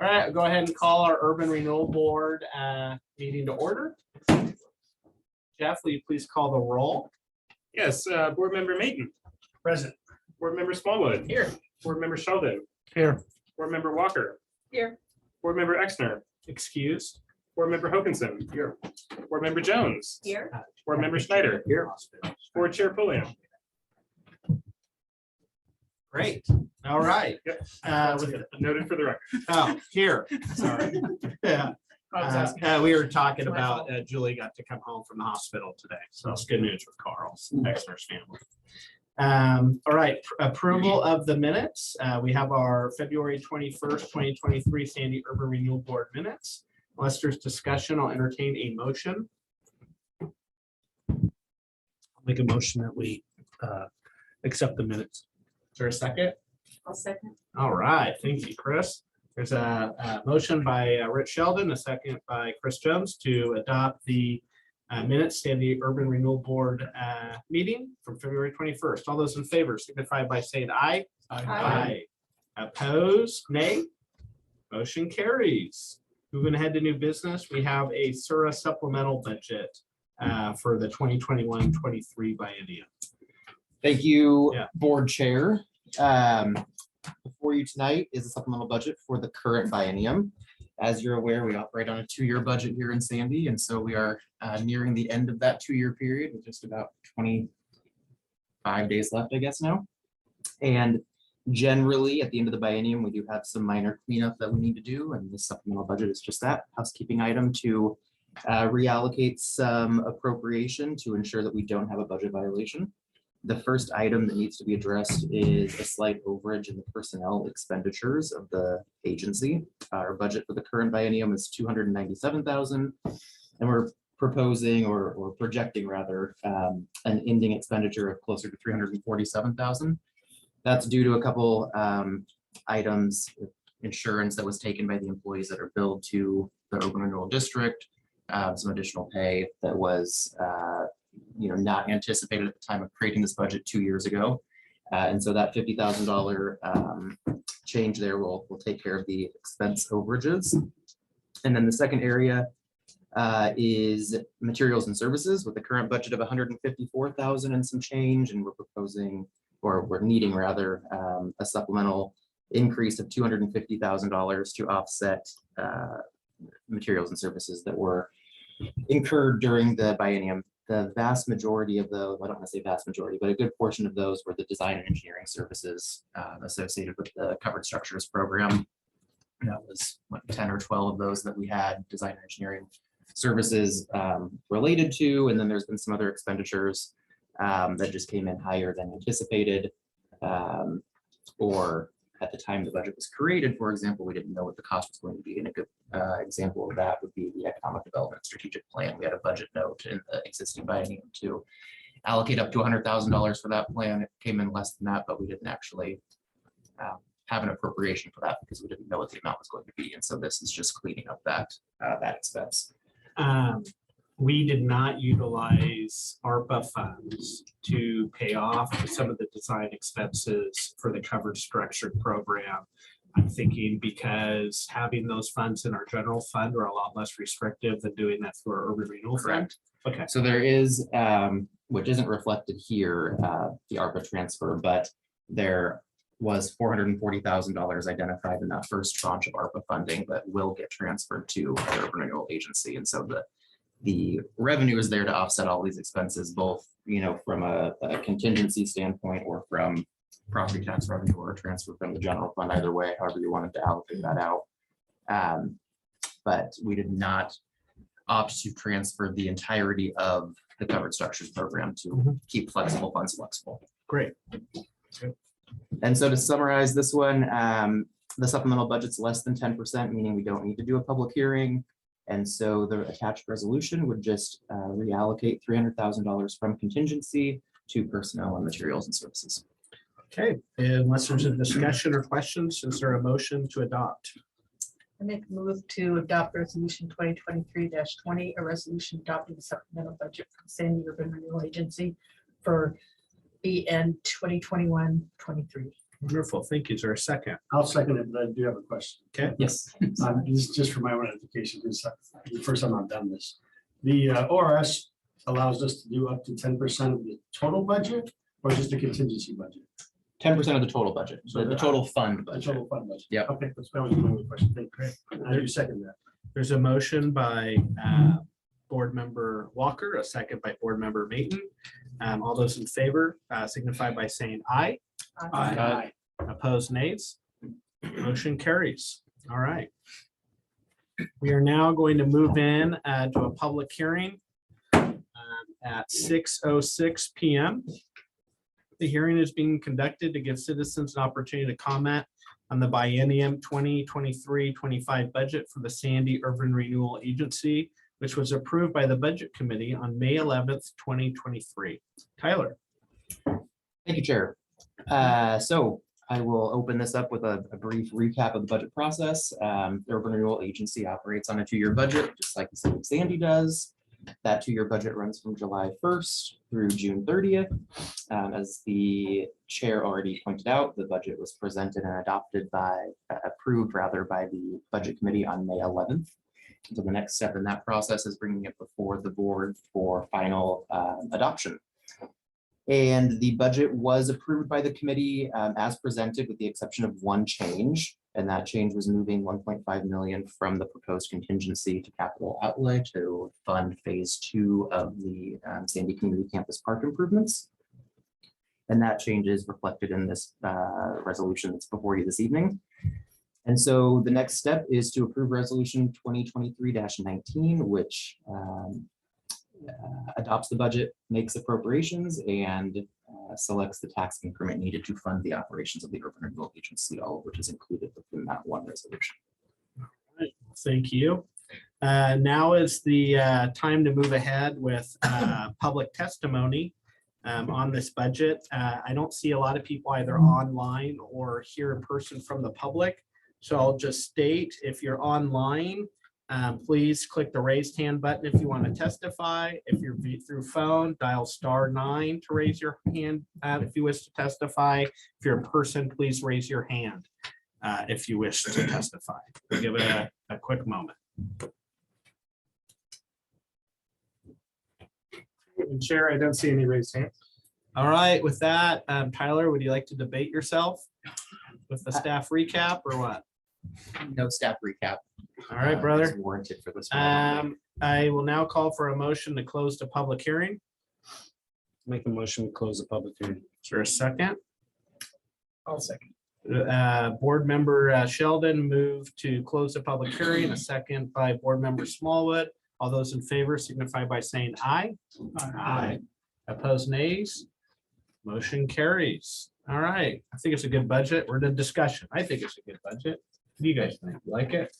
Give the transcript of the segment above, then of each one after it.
All right, I'll go ahead and call our Urban Renewal Board meeting to order. Jeff, will you please call the roll? Yes, Board Member Mayton. Present. Board Member Smallwood. Here. Board Member Sheldon. Here. Board Member Walker. Here. Board Member Exner. Excused. Board Member Hokinson. Here. Board Member Jones. Here. Board Member Schneider. Here. Board Chair Pulliam. Great. All right. Noted for the record. Oh, here. Sorry. Yeah. We were talking about Julie got to come home from the hospital today, so it's good news with Carl's Exner's family. All right, approval of the minutes. We have our February 21st, 2023 Sandy Urban Renewal Board minutes. Unless there's discussion, I'll entertain a motion. I'll make a motion that we accept the minutes. Is there a second? I'll second. All right, thank you, Chris. There's a motion by Rich Sheldon, a second by Chris Jones to adopt the minutes in the Urban Renewal Board meeting from February 21st. All those in favor signify by saying aye. Aye. Opposed, nay. Motion carries. Moving ahead to new business, we have a SURA supplemental budget for the 2021-23 biennium. Thank you, Yeah. Board Chair. Before you tonight is a supplemental budget for the current biennium. As you're aware, we operate on a 2-year budget here in Sandy, and so we are nearing the end of that 2-year period with just about 25 days left, I guess now. And generally, at the end of the biennium, we do have some minor cleanup that we need to do, and this supplemental budget is just that housekeeping item to reallocate some appropriation to ensure that we don't have a budget violation. The first item that needs to be addressed is a slight overage in the personnel expenditures of the agency. Our budget for the current biennium is $297,000, and we're proposing or projecting rather an ending expenditure of closer to $347,000. That's due to a couple items, insurance that was taken by the employees that are billed to the Urban Renewal District, some additional pay that was not anticipated at the time of creating this budget 2 years ago. And so that $50,000 change there will take care of the expense overages. And then the second area is materials and services with the current budget of $154,000 and some change. And we're proposing, or we're needing rather, a supplemental increase of $250,000 to offset materials and services that were incurred during the biennium. The vast majority of those, I don't want to say vast majority, but a good portion of those were the design and engineering services associated with the covered structures program. That was 10 or 12 of those that we had design and engineering services related to. And then there's been some other expenditures that just came in higher than anticipated, or at the time the budget was created, for example, we didn't know what the cost was going to be. And a good example of that would be the economic development strategic plan. We had a budget note in the existing biennium to allocate up to $100,000 for that plan. It came in less than that, but we didn't actually have an appropriation for that because we didn't know what the amount was going to be. And so this is just cleaning up that expense. We did not utilize ARPA funds to pay off some of the design expenses for the covered structured program. I'm thinking because having those funds in our general fund are a lot less restrictive than doing that through our urban renewal fund. Okay. So there is, which isn't reflected here, the ARPA transfer, but there was $440,000 identified in that first tranche of ARPA funding that will get transferred to the Urban Renewal Agency. And so the revenue is there to offset all these expenses, both from a contingency standpoint or from property tax revenue or a transfer from the general fund, either way, however you wanted to allocate that out. But we did not opt to transfer the entirety of the covered structures program to keep flexible funds flexible. Great. And so to summarize this one, the supplemental budget's less than 10%, meaning we don't need to do a public hearing. And so the attached resolution would just reallocate $300,000 from contingency to personnel and materials and services. Okay, unless there's a discussion or questions, is there a motion to adopt? I make a move to adopt resolution 2023-20, a resolution adopting the supplemental budget for the Sandy Urban Renewal Agency for the end 2021-23. Wonderful. Thank you. Is there a second? I'll second it, but I do have a question. Yes. This is just for my own edification, because the first time I've done this. The ORS allows us to do up to 10% of the total budget, or just the contingency budget? 10% of the total budget, so the total fund The budget. total fund budget? Yeah. Okay, that's my only question. Thank you. I do second that. There's a motion by Board Member Walker, a second by Board Member Mayton. All those in favor signify by saying aye. Aye. Opposed, nays. Motion carries. All right. We are now going to move in to a public hearing at 6:06 PM. The hearing is being conducted to give citizens an opportunity to comment on the biennium 2023-25 budget for the Sandy Urban Renewal Agency, which was approved by the Budget Committee on May 11th, 2023. Tyler. Thank you, Chair. So I will open this up with a brief recap of the budget process. The Urban Renewal Agency operates on a 2-year budget, just like the city of Sandy does. That 2-year budget runs from July 1st through June 30th. As the chair already pointed out, the budget was presented and approved by the Budget Committee on May 11th. So the next step in that process is bringing it before the board for final adoption. And the budget was approved by the committee as presented, with the exception of one change. And that change was moving 1.5 million from the proposed contingency to capital outlay to fund phase 2 of the Sandy Community Campus Park improvements. And that change is reflected in this resolution that's before you this evening. And so the next step is to approve resolution 2023-19, which adopts the budget, makes appropriations, and selects the tax increment needed to fund the operations of the Urban Renewal Agency, all of which is included within that one resolution. Thank you. Now is the time to move ahead with public testimony on this budget. I don't see a lot of people either online or here in person from the public. So I'll just state, if you're online, please click the raised hand button if you want to testify. If you're through phone, dial *9 to raise your hand if you wish to testify. If you're in person, please raise your hand if you wish to testify. We'll give it a quick moment. And Chair, I don't see any raised hands. All right, with that, Tyler, would you like to debate yourself with the staff recap or what? No staff recap. All right, is brother. warranted for this one. I will now call for a motion to close the public hearing. Make a motion to close the public hearing. Is there a second? I'll second. Board Member Sheldon moved to close the public hearing, a second by Board Member Smallwood. All those in favor signify by saying aye. Aye. Opposed, nays. Motion carries. All right, I think it's a good budget. We're in a discussion. I think it's a good budget. What do you guys think? You like it?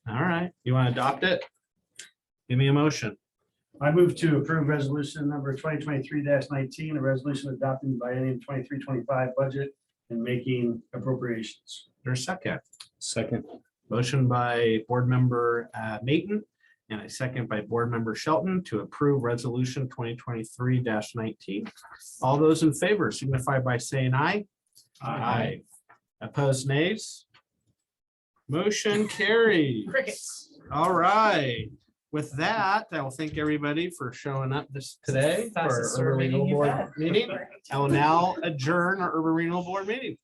All right, you want to adopt it? Give me a motion. I move to approve resolution number 2023-19, a resolution adopting the biennium 23-25 budget and making appropriations. There's a second. Second. Motion by Board Member Mayton and a second by Board Member Shelton to approve resolution 2023-19. All those in favor signify by saying aye. Aye. Opposed, nays. Motion carried. Crickets. All right. With that, I will thank everybody for showing up today for our Fastest Urban meeting Renewal you've Board had. meeting. I will now adjourn our Urban Renewal Board meeting.